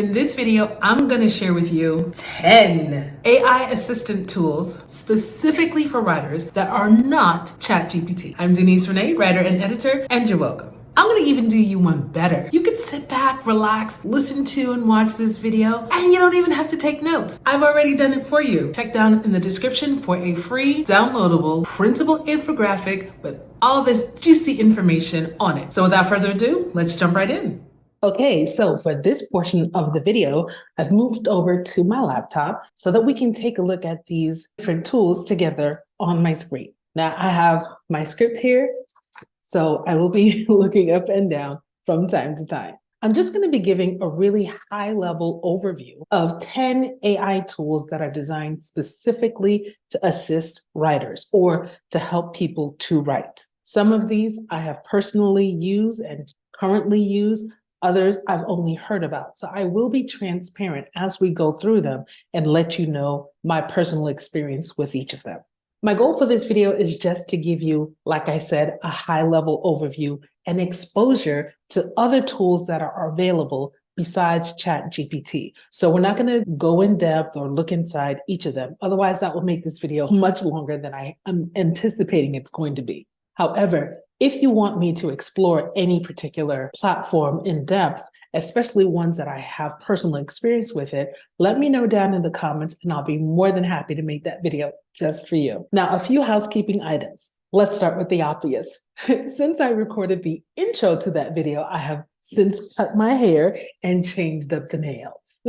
In this video, I'm going to share with you 10 AI assistant tools specifically for writers that are not ChatGPT. I'm Denise Renee, writer and editor, and you're welcome. I'm going to even do you one better. You can sit back, relax, listen to and watch this video, and you don't even have to take notes. I've already done it for you. Check down in the description for a free, downloadable, printable infographic with all this juicy information on it. So without further ado, let's jump right in. Okay, so for this portion of the video, I've moved over to my laptop so that we can take a look at these different tools together on my screen. Now I have my script here, so I will be looking up and down from time to time. I'm just going to be giving a really high-level overview of 10 AI tools that are designed specifically to assist writers or to help people to write. Some of these I have personally used and currently use. Others I've only heard about. So I will be transparent as we go through them and let you know my personal experience with each of them. My goal for this video is just to give you, like I said, a high-level overview and exposure to other tools that are available besides ChatGPT. So we're not going to go in depth or look inside each of them. Otherwise, that will make this video much longer than I am anticipating it's going to be. However, if you want me to explore any particular platform in depth, especially ones that I have personal experience with it, let me know down in the comments and I'll be more than happy to make that video just for you. Now, a few housekeeping items. Let's start with the obvious. Since I recorded the intro to that video, I have since cut my hair and changed up the nails.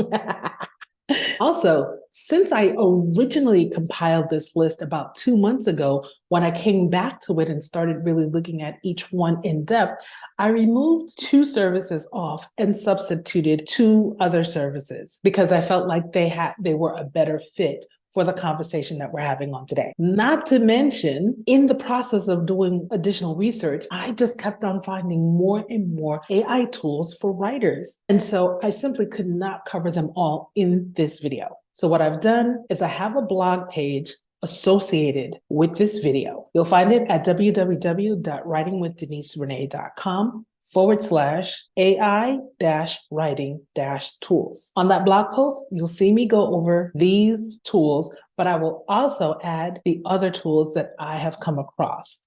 Also, since I originally compiled this list about 2 months ago, when I came back to it and started really looking at each one in depth, I removed 2 services off and substituted 2 other services because I felt like they were a better fit for the conversation that we're having on today. Not to mention, in the process of doing additional research, I just kept on finding more and more AI tools for writers. And so I simply could not cover them all in this video. So what I've done is I have a blog page associated with this video. You'll find it at www.writingwithDeniseRenee.com/AI-writing-tools. On that blog post, you'll see me go over these tools, but I will also add the other tools that I have come across.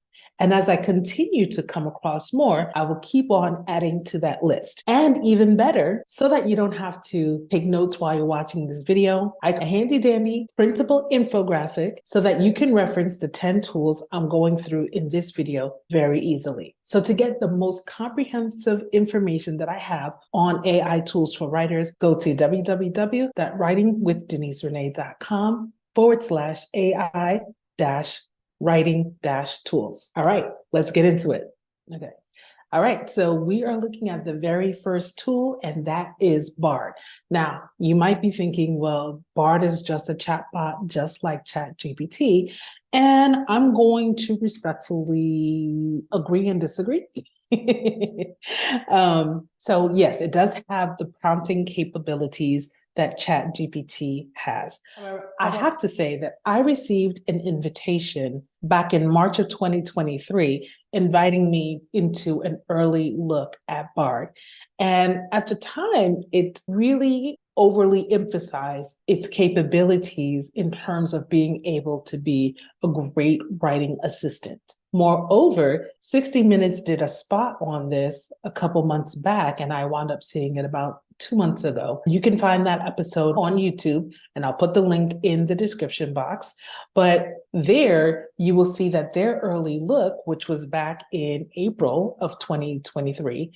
And as I continue to come across more, I will keep on adding to that list. And even better, so that you don't have to take notes while you're watching this video, I have a handy dandy printable infographic so that you can reference the 10 tools I'm going through in this video very easily. So to get the most comprehensive information that I have on AI tools for writers, go to www.writingwithDeniseRenee.com/AI-writing-tools. All right, let's get into it. Okay. All right, so we are looking at the very first tool, and that is Bard. Now, you might be thinking, well, Bard is just a chatbot, just like ChatGPT, and I'm going to respectfully agree and disagree. So yes, it does have the prompting capabilities that ChatGPT has. I have to say that I received an invitation back in March of 2023, inviting me into an early look at Bard. And at the time, it really overly emphasized its capabilities in terms of being able to be a great writing assistant. Moreover, 60 Minutes did a spot on this a couple months back, and I wound up seeing it about 2 months ago. You can find that episode on YouTube, and I'll put the link in the description box. But there you will see that their early look, which was back in April of 2023,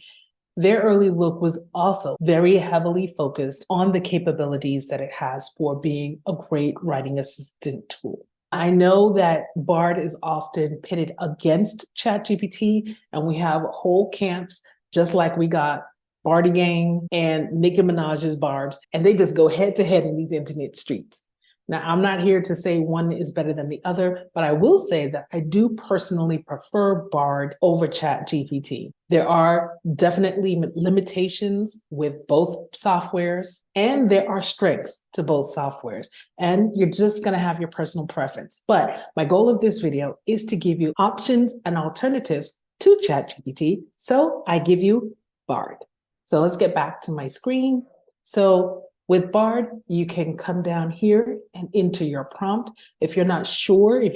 their early look was also very heavily focused on the capabilities that it has for being a great writing assistant tool. I know that Bard is often pitted against ChatGPT, and we have whole camps, just like we got Barty Gang and Nicki Minaj's Barbs, and they just go head to head in these internet streets. Now, I'm not here to say one is better than the other, but I will say that I do personally prefer Bard over ChatGPT. There are definitely limitations with both softwares, and there are strengths to both softwares, and you're just going to have your personal preference. But my goal of this video is to give you options and alternatives to ChatGPT, so I give you Bard. So let's get back to my screen. So with Bard, you can come down here and enter your prompt. If you're not sure, if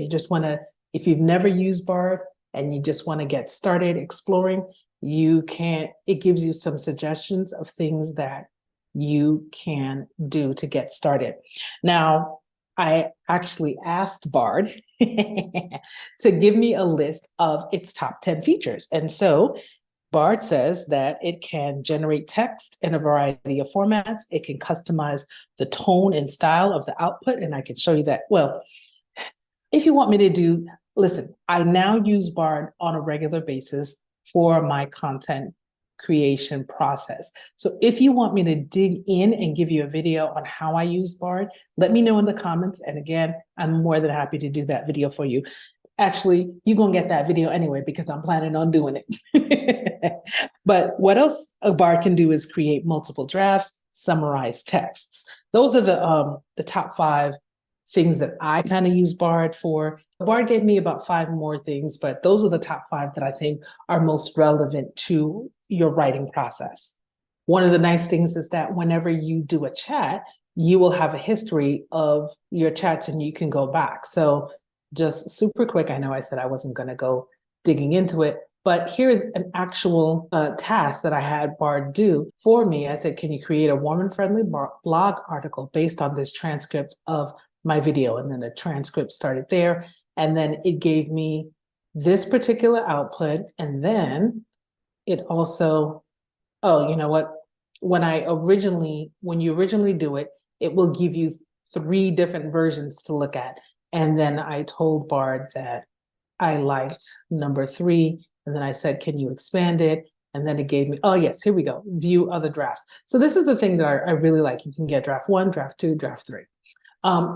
you've never used Bard and you just want to get started exploring, it gives you some suggestions of things that you can do to get started. Now, I actually asked Bard to give me a list of its top 10 features. And so Bard says that it can generate text in a variety of formats. It can customize the tone and style of the output. And I can show you that. Well, if you want me to listen, I now use Bard on a regular basis for my content creation process. So if you want me to dig in and give you a video on how I use Bard, let me know in the comments. And again, I'm more than happy to do that video for you. Actually, you're going to get that video anyway because I'm planning on doing it. But what else a Bard can do is create multiple drafts, summarize texts. Those are the top 5 things that I kind of use Bard for. Bard gave me about 5 more things, but those are the top 5 that I think are most relevant to your writing process. One of the nice things is that whenever you do a chat, you will have a history of your chats and you can go back. So just super quick, I know I said I wasn't going to go digging into it, but here's an actual task that I had Bard do for me. I said, can you create a warm and friendly blog article based on this transcript of my video? And then the transcript started there. And then it gave me this particular output. And then it also, oh, you know what? When you originally do it, it will give you 3 different versions to look at. And then I told Bard that I liked number 3. And then I said, can you expand it? And then it gave me, oh yes, here we go, view other drafts. So this is the thing that I really like. You can get draft 1, draft 2, draft 3.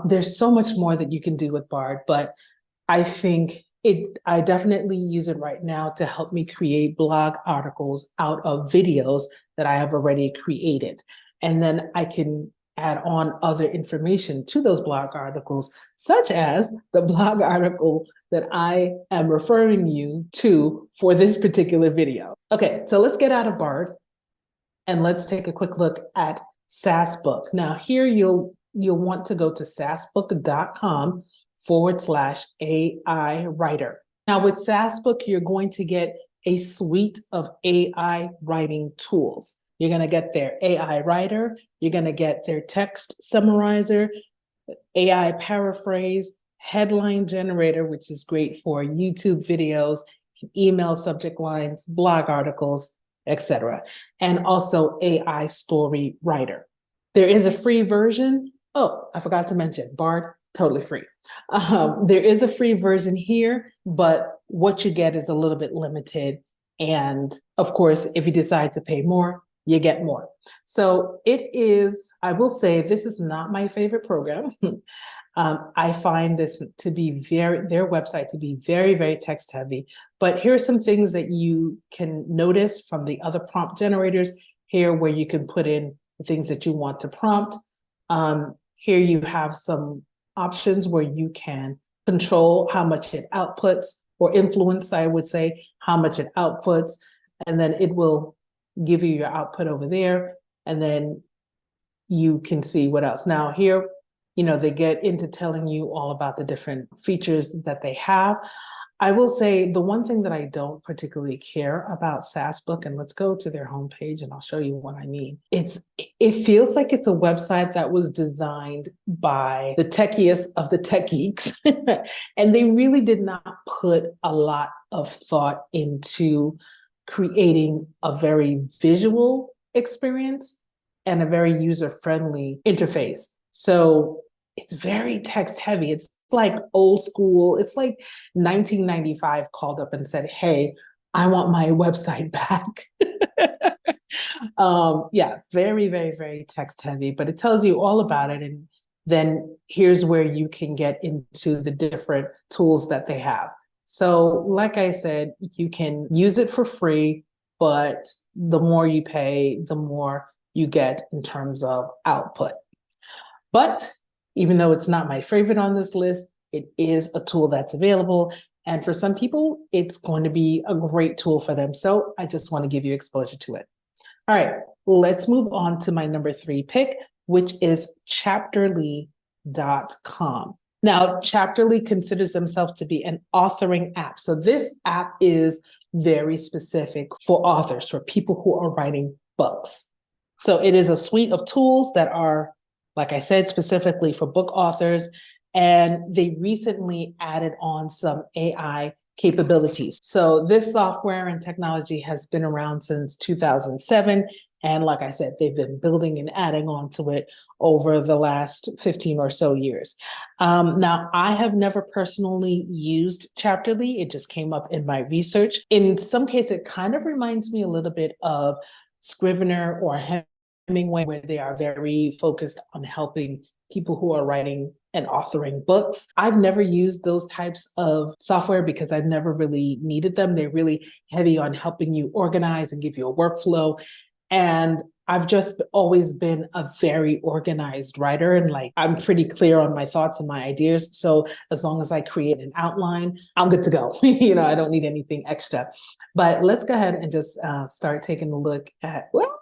There's so much more that you can do with Bard, but I think I definitely use it right now to help me create blog articles out of videos that I have already created. And then I can add on other information to those blog articles, such as the blog article that I am referring you to for this particular video. Okay, so let's get out of Bard and let's take a quick look at SassBook. Now here you'll want to go to sassbook.com/AI writer. Now with SassBook, you're going to get a suite of AI writing tools. You're going to get their AI writer, you're going to get their text summarizer, AI paraphrase, headline generator, which is great for YouTube videos, email subject lines, blog articles, etc. And also AI story writer. There is a free version. Oh, I forgot to mention, Bard, totally free. There is a free version here, but what you get is a little bit limited. And of course, if you decide to pay more, you get more. So it is, I will say, this is not my favorite program. I find this to be their website to be very, very text heavy. But here are some things that you can notice from the other prompt generators here where you can put in the things that you want to prompt. Here you have some options where you can control how much it outputs, or influence, I would say, how much it outputs. And then it will give you your output over there. And then you can see what else. Now here, they get into telling you all about the different features that they have. I will say the one thing that I don't particularly care about SassBook, and let's go to their homepage and I'll show you what I mean. It feels like it's a website that was designed by the techiest of the tech geeks. And they really did not put a lot of thought into creating a very visual experience and a very user-friendly interface. So it's very text heavy. It's like old school. It's like 1995 called up and said, hey, I want my website back. Yeah, very, very, very text heavy, but it tells you all about it. And then here's where you can get into the different tools that they have. So like I said, you can use it for free, but the more you pay, the more you get in terms of output. But even though it's not my favorite on this list, it is a tool that's available. And for some people, it's going to be a great tool for them. So I just want to give you exposure to it. All right, let's move on to my number 3 pick, which is chapterly.com. Now, Chapterly considers themselves to be an authoring app. So this app is very specific for authors, for people who are writing books. So it is a suite of tools that are, like I said, specifically for book authors. And they recently added on some AI capabilities. So this software and technology has been around since 2007. And like I said, they've been building and adding on to it over the last 15 or so years. Now, I have never personally used Chapterly. It just came up in my research. In some cases, it kind of reminds me a little bit of Scrivener or Hemingway, where they are very focused on helping people who are writing and authoring books. I've never used those types of software because I've never really needed them. They're really heavy on helping you organize and give you a workflow. And I've just always been a very organized writer, and like I'm pretty clear on my thoughts and my ideas. So as long as I create an outline, I'm good to go. I don't need anything extra. But let's go ahead and just start taking a look at, well,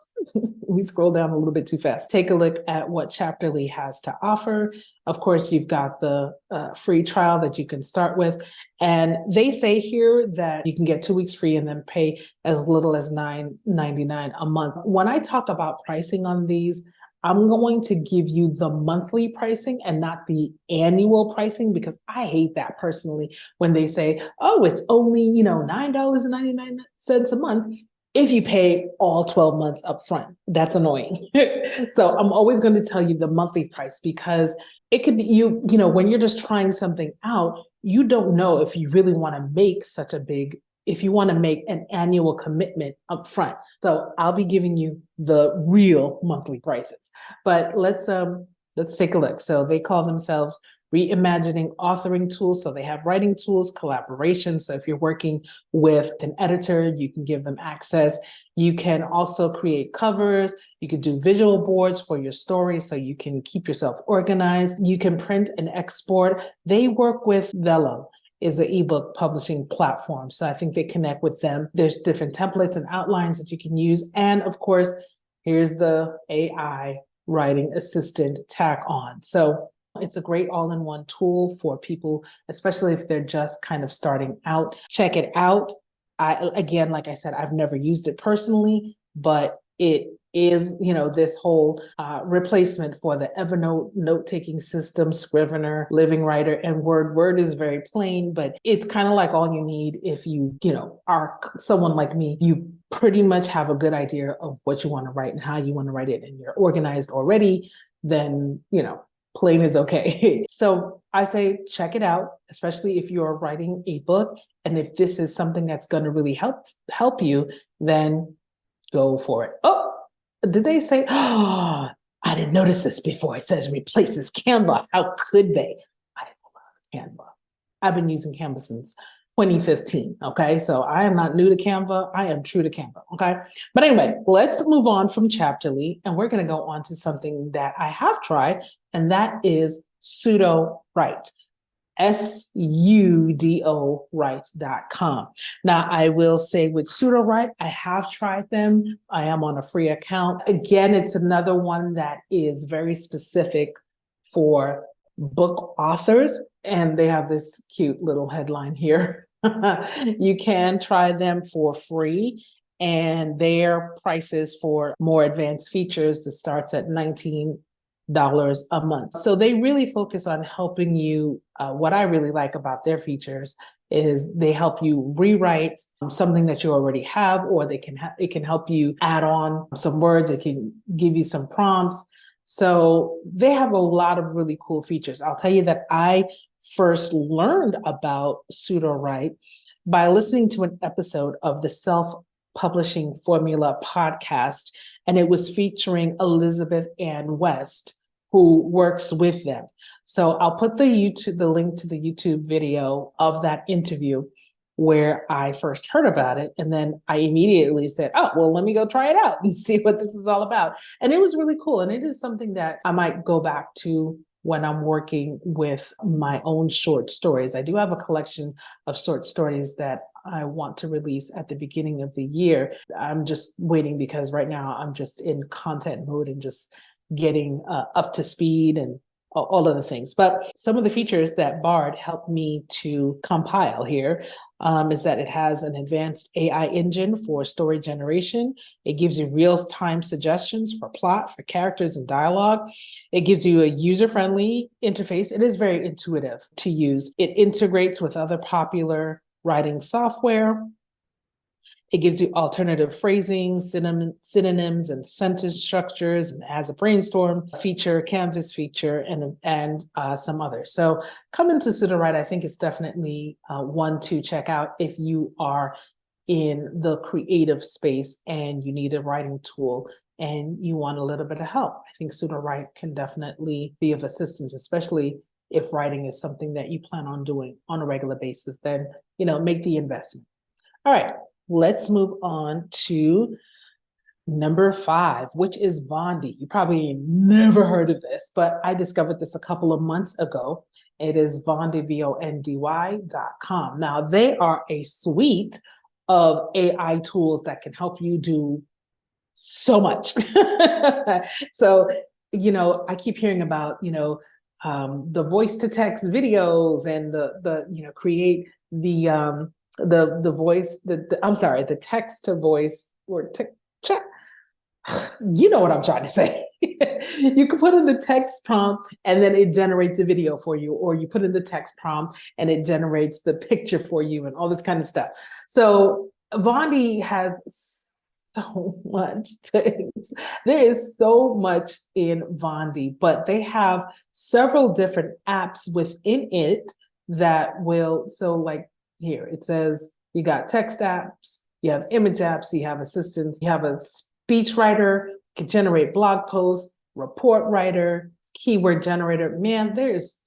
we scroll down a little bit too fast. Take a look at what Chapterly has to offer. Of course, you've got the free trial that you can start with. And they say here that you can get 2 weeks free and then pay as little as $9.99 a month. When I talk about pricing on these, I'm going to give you the monthly pricing and not the annual pricing, because I hate that personally when they say, oh, it's only, $9.99 a month if you pay all 12 months up front. That's annoying. So I'm always going to tell you the monthly price, because it could be when you're just trying something out, you don't know if you really want to make if you want to make an annual commitment up front. So I'll be giving you the real monthly prices. But let's take a look. So they call themselves Reimagining Authoring Tools. So they have writing tools, collaboration. So if you're working with an editor, you can give them access. You can also create covers. You can do visual boards for your story so you can keep yourself organized. You can print and export. They work with Vellum, is an ebook publishing platform. So I think they connect with them. There's different templates and outlines that you can use. And of course, here's the AI writing assistant tack on. So it's a great all-in-one tool for people, especially if they're just kind of starting out. Check it out. Again, like I said, I've never used it personally, but it is, this whole replacement for the Evernote note-taking system, Scrivener, Living Writer, and Word. Word is very plain, but it's kind of like all you need if you, are someone like me. You pretty much have a good idea of what you want to write and how you want to write it, and you're organized already, then, plain is okay. So I say check it out, especially if you're writing a book. And if this is something that's going to really help you, then go for it. Oh, did they say, oh, I didn't notice this before. It says replaces Canva. How could they? I love Canva. I've been using Canva since 2015. Okay. So I am not new to Canva. I am true to Canva. Okay. But anyway, let's move on from Chapterly, and we're going to go on to something that I have tried, and that is Sudowrite. SUDO-write.com. Now, I will say with Sudowrite, I have tried them. I am on a free account. Again, it's another one that is very specific for book authors, and they have this cute little headline here. You can try them for free, and their prices for more advanced features that starts at $19 a month. So they really focus on helping you. What I really like about their features is they help you rewrite something that you already have, or it can help you add on some words. It can give you some prompts. So they have a lot of really cool features. I'll tell you that I first learned about Sudowrite by listening to an episode of the Self-Publishing Formula podcast, and it was featuring Elizabeth Ann West, who works with them. So I'll put the link to the YouTube video of that interview where I first heard about it. And then I immediately said, oh, well, let me go try it out and see what this is all about. And it was really cool. And it is something that I might go back to when I'm working with my own short stories. I do have a collection of short stories that I want to release at the beginning of the year. I'm just waiting because right now I'm just in content mode and just getting up to speed and all of the things. But some of the features that Bard helped me to compile here is that it has an advanced AI engine for story generation. It gives you real-time suggestions for plot, for characters and dialogue. It gives you a user-friendly interface. It is very intuitive to use. It integrates with other popular writing software. It gives you alternative phrasing, synonyms, and sentence structures, and has a brainstorm feature, canvas feature, and some others. So coming to Sudowrite, I think it's definitely one to check out if you are in the creative space and you need a writing tool and you want a little bit of help. I think Sudowrite can definitely be of assistance, especially if writing is something that you plan on doing on a regular basis. Then, make the investment. All right. Let's move on to number 5, which is Vondy. You probably never heard of this, but I discovered this a couple of months ago. It is Vondy, VONDY.com. Now, they are a suite of AI tools that can help you do so much. So, I keep hearing about, the voice to text videos and the create the voice, the text to voice or chat. You know what I'm trying to say. You can put in the text prompt and then it generates a video for you, or you put in the text prompt and it generates the picture for you and all this kind of stuff. So Vondy has so much things. There is so much in Vondy, but they have several different apps within it that will, here it says you got text apps, you have image apps, you have assistants, you have a speech writer, can generate blog posts, report writer, keyword generator. Man, there's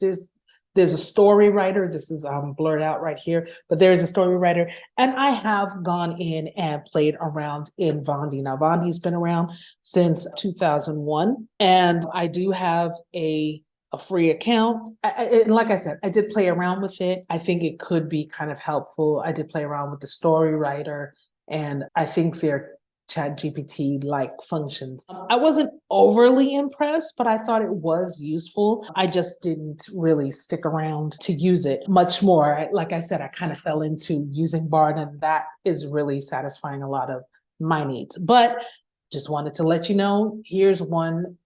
a story writer. This is blurred out right here, but there's a story writer. And I have gone in and played around in Vondy. Now, Vondy's been around since 2001, and I do have a free account. And like I said, I did play around with it. I think it could be kind of helpful. I did play around with the story writer, and I think their ChatGPT-like functions. I wasn't overly impressed, but I thought it was useful. I just didn't really stick around to use it much more. Like I said, I kind of fell into using Bard, and that is really satisfying a lot of my needs. But just wanted to let you know, here's one.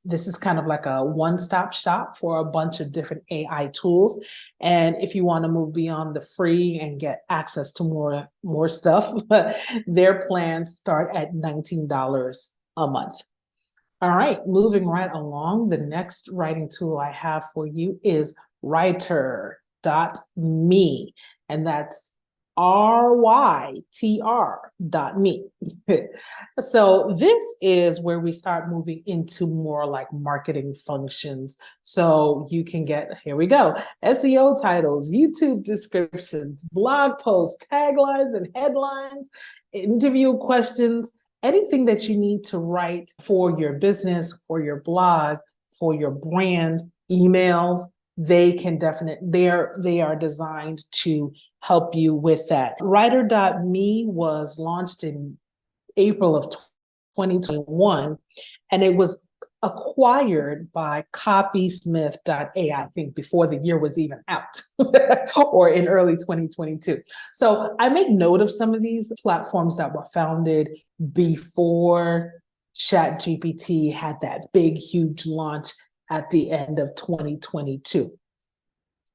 This is kind of like a one-stop shop for a bunch of different AI tools. And if you want to move beyond the free and get access to more stuff, their plans start at $19 a month. All right, moving right along, the next writing tool I have for you is Writer.me, and that's RYTR.me. So this is where we start moving into more like marketing functions. So you can get, here we go, SEO titles, YouTube descriptions, blog posts, taglines and headlines, interview questions, anything that you need to write for your business, for your blog, for your brand, emails. They are designed to help you with that. Writer.me was launched in April of 2021, and it was acquired by Copysmith.ai, I think before the year was even out or in early 2022. So I make note of some of these platforms that were founded before ChatGPT had that big, huge launch at the end of 2022.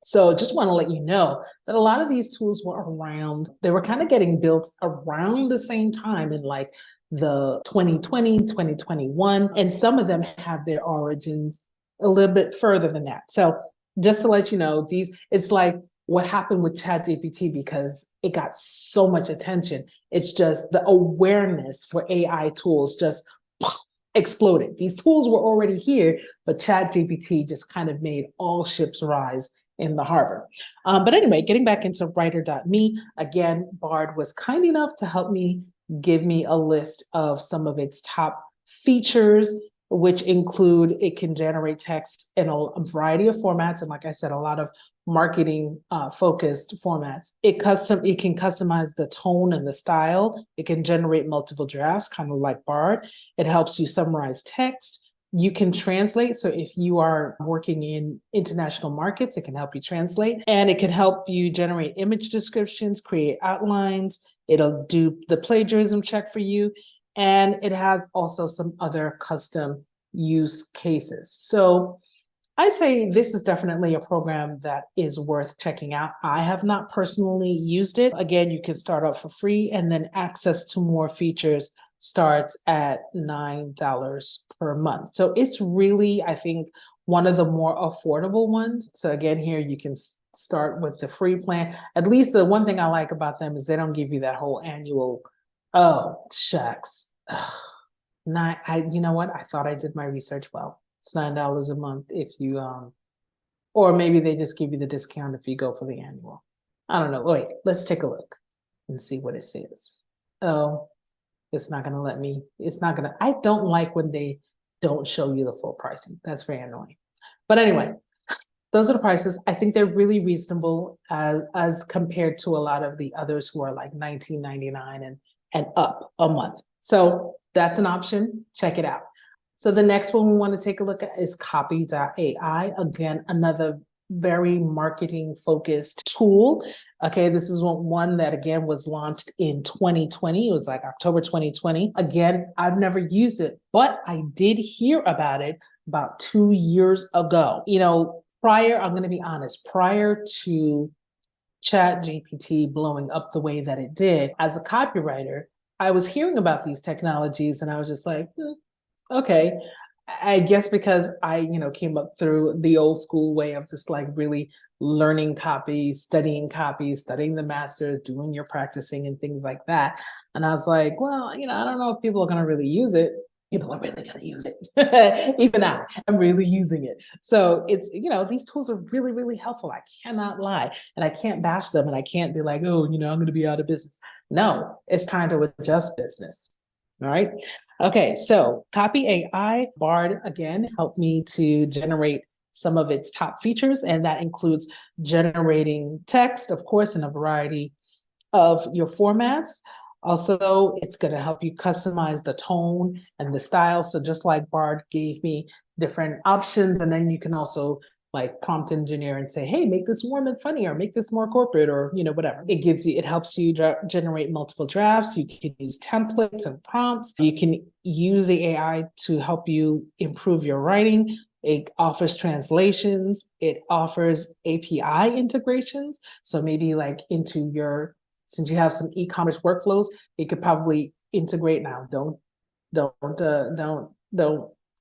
So just want to let you know that a lot of these tools were around, they were kind of getting built around the same time in like the 2020, 2021, and some of them have their origins a little bit further than that. So just to let you know, it's like what happened with ChatGPT, because it got so much attention. It's just the awareness for AI tools just exploded. These tools were already here, but ChatGPT just kind of made all ships rise in the harbor. But anyway, getting back into Writer.me, again, Bard was kind enough to help me give me a list of some of its top features which include, it can generate text in a variety of formats. And like I said, a lot of marketing focused formats. It can customize the tone and the style. It can generate multiple drafts, kind of like Bard. It helps you summarize text. You can translate. So if you are working in international markets, it can help you translate, and it can help you generate image descriptions, create outlines. It'll do the plagiarism check for you. And it has also some other custom use cases. So I say this is definitely a program that is worth checking out. I have not personally used it. Again, you can start out for free, and then access to more features starts at $9 per month. So it's really, I think, one of the more affordable ones. So again, here you can start with the free plan. At least the one thing I like about them is they don't give you that whole annual, oh, shucks. You know what? I thought I did my research well. It's $9 a month if you, or maybe they just give you the discount if you go for the annual. I don't know. Wait, let's take a look and see what it says. Oh, it's not gonna let me, I don't like when they don't show you the full pricing. That's very annoying. But anyway, those are the prices. I think they're really reasonable as compared to a lot of the others who are like $19.99 and up a month. So that's an option. Check it out. So the next one we want to take a look at is copy.ai. Again, another very marketing focused tool. Okay, this is one that again was launched in 2020. It was like October 2020. Again, I've never used it, but I did hear about it about 2 years ago. You know, I'm going to be honest, prior to ChatGPT blowing up the way that it did, as a copywriter, I was hearing about these technologies and I was just like, okay. I guess because I, came up through the old school way of just like really learning copy, studying the masters, doing your practicing and things like that. And I was like, well, I don't know if people are going to really use it. People are really going to use it. Even I'm really using it. So it's, these tools are really, really helpful. I cannot lie. And I can't bash them. And I can't be like, oh, I'm going to be out of business. No, it's time to adjust business. All right. Okay, so Copy AI, Bard, again, helped me to generate some of its top features, and that includes generating text, of course, in a variety of your formats. Also, it's going to help you customize the tone and the style. So just like Bard gave me different options, and then you can also like prompt engineer and say, hey, make this warm and funny, or make this more corporate, or whatever. It helps you generate multiple drafts. You can use templates and prompts. You can use the AI to help you improve your writing. It offers translations. It offers API integrations. So maybe like since you have some e-commerce workflows, it could probably integrate. Now, don't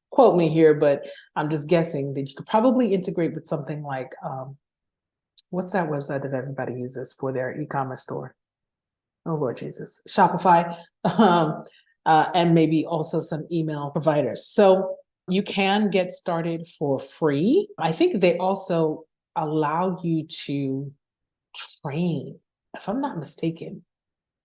quote me here, but I'm just guessing that you could probably integrate with something like, what's that website that everybody uses for their e-commerce store? Oh, Lord Jesus, Shopify, and maybe also some email providers. So you can get started for free. I think they also allow you to train, if I'm not mistaken.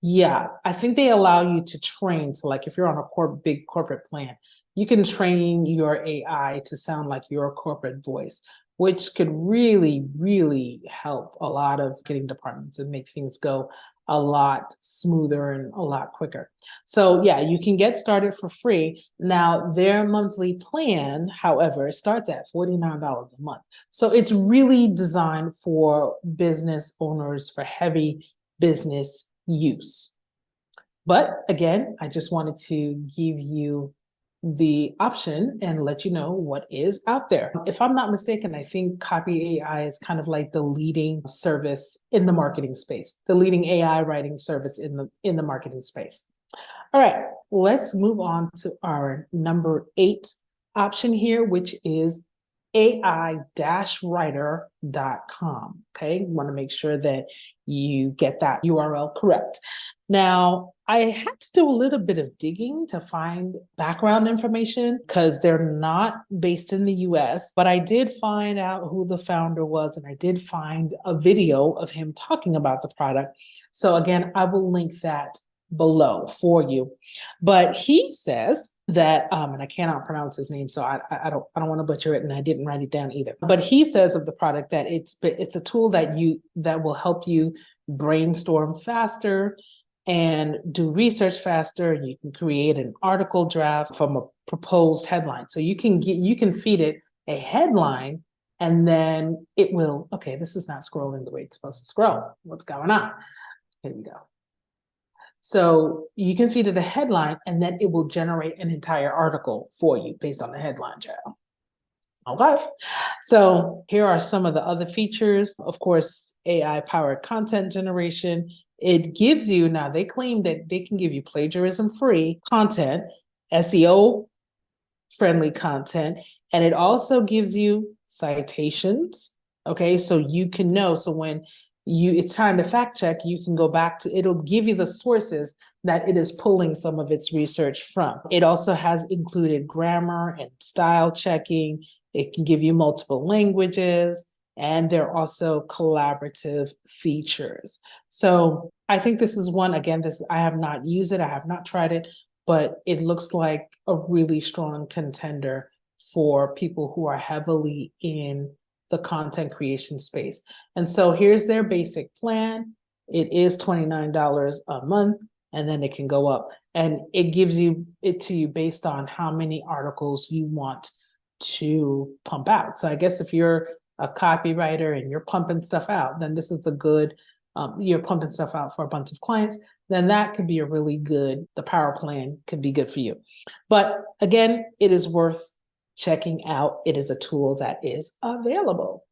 Yeah, I think they allow you to train. So like if you're on a big corporate plan, you can train your AI to sound like your corporate voice, which could really, really help a lot of getting departments and make things go a lot smoother and a lot quicker. So yeah, you can get started for free. Now, their monthly plan, however, starts at $49 a month. So it's really designed for business owners, for heavy business use. But again, I just wanted to give you the option and let you know what is out there. If I'm not mistaken, I think Copy AI is kind of like the leading service in the marketing space, the leading AI writing service in the marketing space. All right, let's move on to our number 8 option here, which is ai-writer.com. Okay, you want to make sure that you get that URL correct. Now, I had to do a little bit of digging to find background information because they're not based in the US, but I did find out who the founder was, and I did find a video of him talking about the product. So again, I will link that below for you. But he says that and I cannot pronounce his name, so I don't want to butcher it, and I didn't write it down either. But he says of the product that it's a tool that will help you brainstorm faster and do research faster. You can create an article draft from a proposed headline. So you can feed it a headline, and then it will, okay, this is not scrolling the way it's supposed to scroll. What's going on? Here we go. So you can feed it a headline, and then it will generate an entire article for you based on the headline, child. Okay. So here are some of the other features. Of course, AI powered content generation. It gives you, now they claim that they can give you plagiarism free content, SEO friendly content, and it also gives you citations. Okay. So you can know, so when it's time to fact check, you can go back to, it'll give you the sources that it is pulling some of its research from. It also has included grammar and style checking. It can give you multiple languages, and there are also collaborative features. So I think this is one, again, I have not used it, I have not tried it, but it looks like a really strong contender for people who are heavily in the content creation space. And so here's their basic plan. It is $29 a month, and then it can go up. And it gives you it to you based on how many articles you want to pump out. So I guess if you're a copywriter and you're pumping stuff out, then this is a good, you're pumping stuff out for a bunch of clients, then that could be a really good, the power plan could be good for you. But again, it is worth checking out. It is a tool that is available.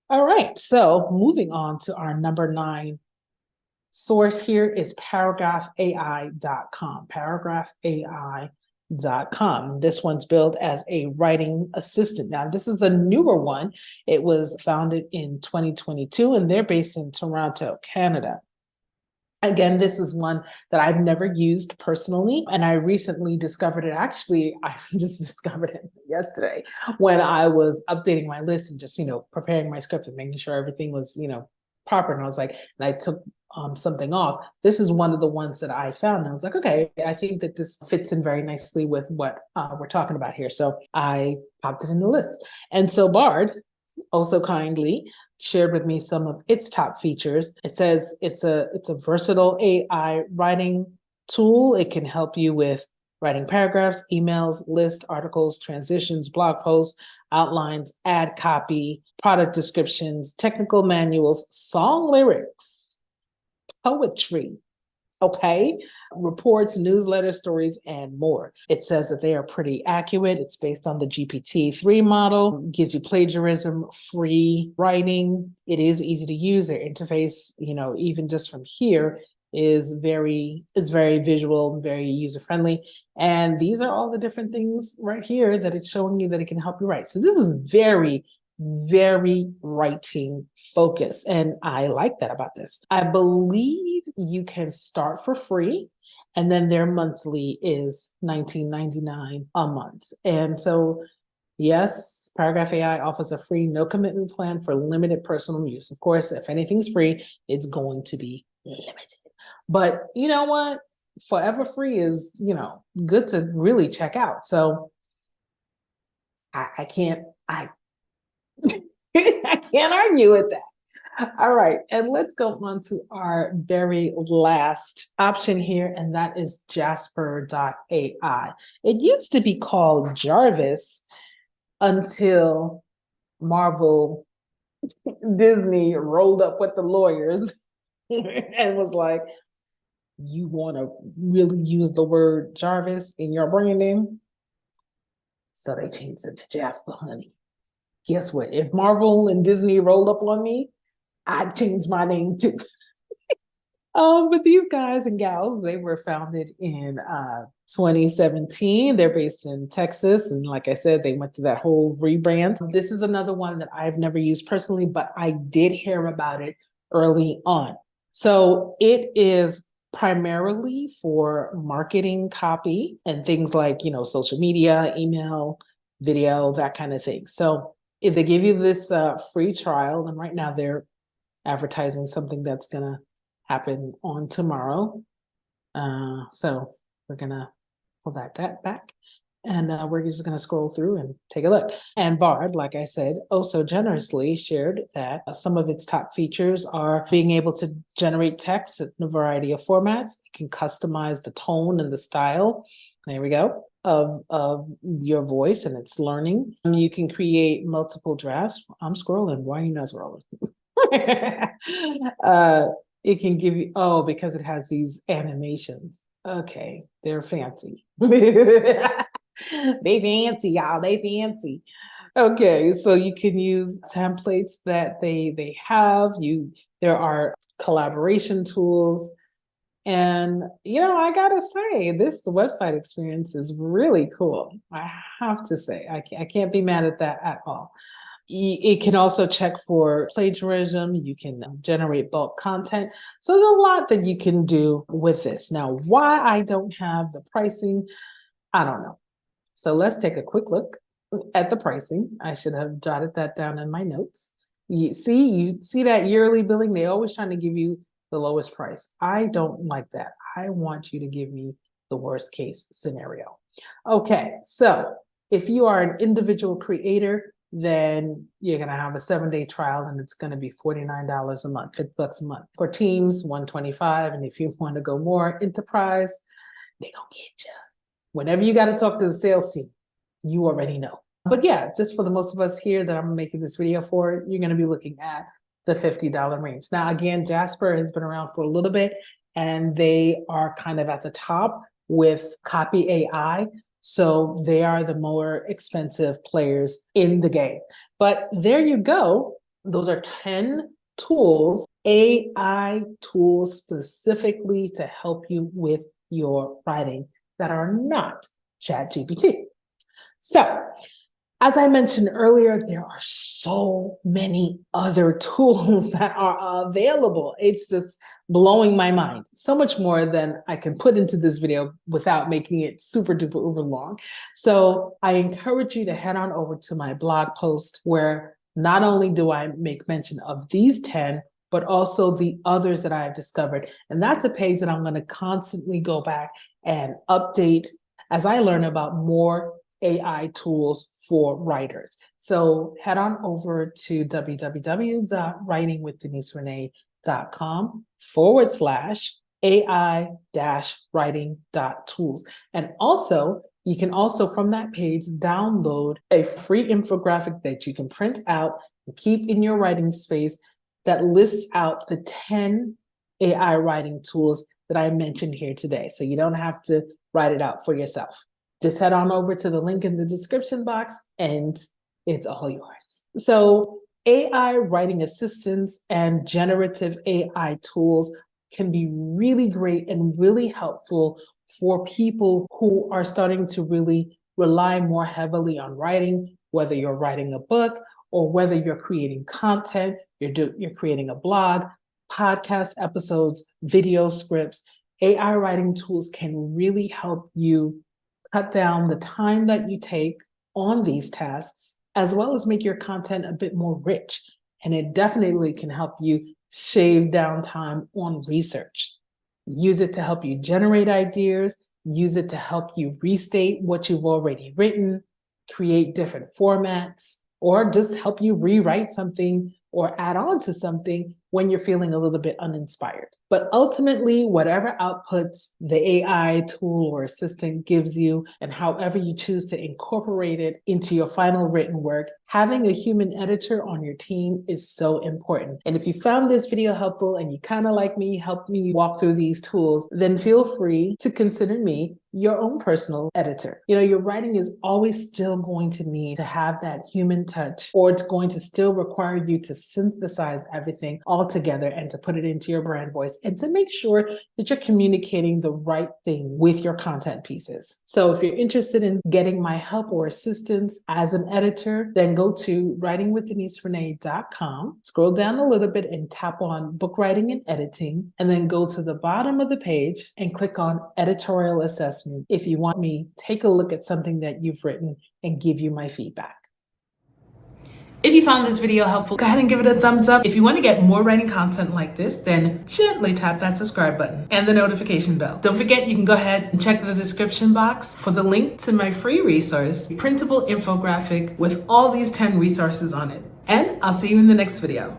All right, so moving on to our number 9 source here is paragraphai.com. Paragraphai.com. This one's billed as a writing assistant. Now, this is a newer one. It was founded in 2022, and they're based in Toronto, Canada. Again, this is one that I've never used personally, and I recently discovered it. Actually, I just discovered it yesterday when I was updating my list and just, preparing my script and making sure everything was, proper. And I was like, and I took something off. This is one of the ones that I found. And I was like, okay, I think that this fits in very nicely with what we're talking about here. So I popped it in the list. And so Bard also kindly shared with me some of its top features. It says it's a versatile AI writing tool. It can help you with writing paragraphs, emails, lists, articles, transitions, blog posts, outlines, ad copy, product descriptions, technical manuals, song lyrics, poetry, okay, reports, newsletter stories, and more. It says that they are pretty accurate. It's based on the GPT-3 model, gives you plagiarism-free writing. It is easy to use. Their interface, even just from here, is very visual, very user-friendly. And these are all the different things right here that it's showing you that it can help you write. So this is very writing focused. And I like that about this. I believe you can start for free, and then their monthly is $19.99 a month. And so, yes, Paragraph AI offers a free no commitment plan for limited personal use. Of course, if anything's free, it's going to be limited. But you know what? Forever free is, good to really check out. So I can't argue with that. All right, and let's go on to our very last option here, and that is Jasper.ai. It used to be called Jarvis until Marvel Disney rolled up with the lawyers and was like, you want to really use the word Jarvis in your branding? So they changed it to Jasper, honey. Guess what? If Marvel and Disney rolled up on me, I'd change my name too. But these guys and gals, they were founded in 2017. They're based in Texas. And like I said, they went through that whole rebrand. This is another one that I've never used personally, but I did hear about it early on. So it is primarily for marketing copy and things like, social media, email, video, that kind of thing. So if they give you this free trial, and right now they're advertising something that's going to happen on tomorrow. So we're going to pull that back. And we're just going to scroll through and take a look. And Bard, like I said, also generously shared that some of its top features are being able to generate text in a variety of formats. It can customize the tone and the style. There we go. Of your voice, and it's learning. You can create multiple drafts. I'm scrolling. Why are you not scrolling? It can give you, because it has these animations. Okay, they're fancy. They fancy, y'all. They fancy. Okay, so you can use templates that they have. There are collaboration tools. And I gotta say, this website experience is really cool. I have to say, I can't be mad at that at all. It can also check for plagiarism. You can generate bulk content. So there's a lot that you can do with this. Now, why I don't have the pricing, I don't know. So let's take a quick look at the pricing. I should have jotted that down in my notes. You see that yearly billing? They're always trying to give you the lowest price. I don't like that. I want you to give me the worst case scenario. Okay, so if you are an individual creator, then you're going to have a 7-day trial, and it's going to be $49 a month, $50 a month. For teams, $125. And if you want to go more enterprise, they're going to get you. Whenever you got to talk to the sales team, you already know. But yeah, just for the most of us here that I'm making this video for, you're going to be looking at the $50 range. Now, again, Jasper has been around for a little bit, and they are kind of at the top with Copy AI. So they are the more expensive players in the game. But there you go. Those are 10 tools, AI tools specifically to help you with your writing that are not ChatGPT. So, as I mentioned earlier, there are so many other tools that are available. It's just blowing my mind. So much more than I can put into this video without making it super duper uber long. So I encourage you to head on over to my blog post, where not only do I make mention of these 10, but also the others that I've discovered. And that's a page that I'm going to constantly go back and update as I learn about more AI tools for writers. So head on over to www.writingwithdenise.com/AI-writing.tools. And also, you can also from that page download a free infographic that you can print out and keep in your writing space that lists out the 10 AI writing tools that I mentioned here today. So you don't have to write it out for yourself. Just head on over to the link in the description box and it's all yours. So AI writing assistants and generative AI tools can be really great and really helpful for people who are starting to really rely more heavily on writing, whether you're writing a book or whether you're creating content, you're creating a blog, podcast episodes, video scripts. AI writing tools can really help you cut down the time that you take on these tasks, as well as make your content a bit more rich. And it definitely can help you shave down time on research. Use it to help you generate ideas, use it to help you restate what you've already written, create different formats, or just help you rewrite something or add on to something when you're feeling a little bit uninspired. But ultimately, whatever outputs the AI tool or assistant gives you, and however you choose to incorporate it into your final written work, having a human editor on your team is so important. And if you found this video helpful and you kind of like me, help me walk through these tools, then feel free to consider me your own personal editor. Your writing is always still going to need to have that human touch, or it's going to still require you to synthesize everything all together and to put it into your brand voice and to make sure that you're communicating the right thing with your content pieces. So if you're interested in getting my help or assistance as an editor, then go to writingwithdeniserenee.com, scroll down a little bit and tap on book writing and editing, and then go to the bottom of the page and click on editorial assessment if you want me to take a look at something that you've written and give you my feedback. If you found this video helpful, go ahead and give it a thumbs up. If you want to get more writing content like this, then gently tap that subscribe button and the notification bell. Don't forget, you can go ahead and check the description box for the link to my free resource, printable infographic with all these 10 resources on it. And I'll see you in the next video.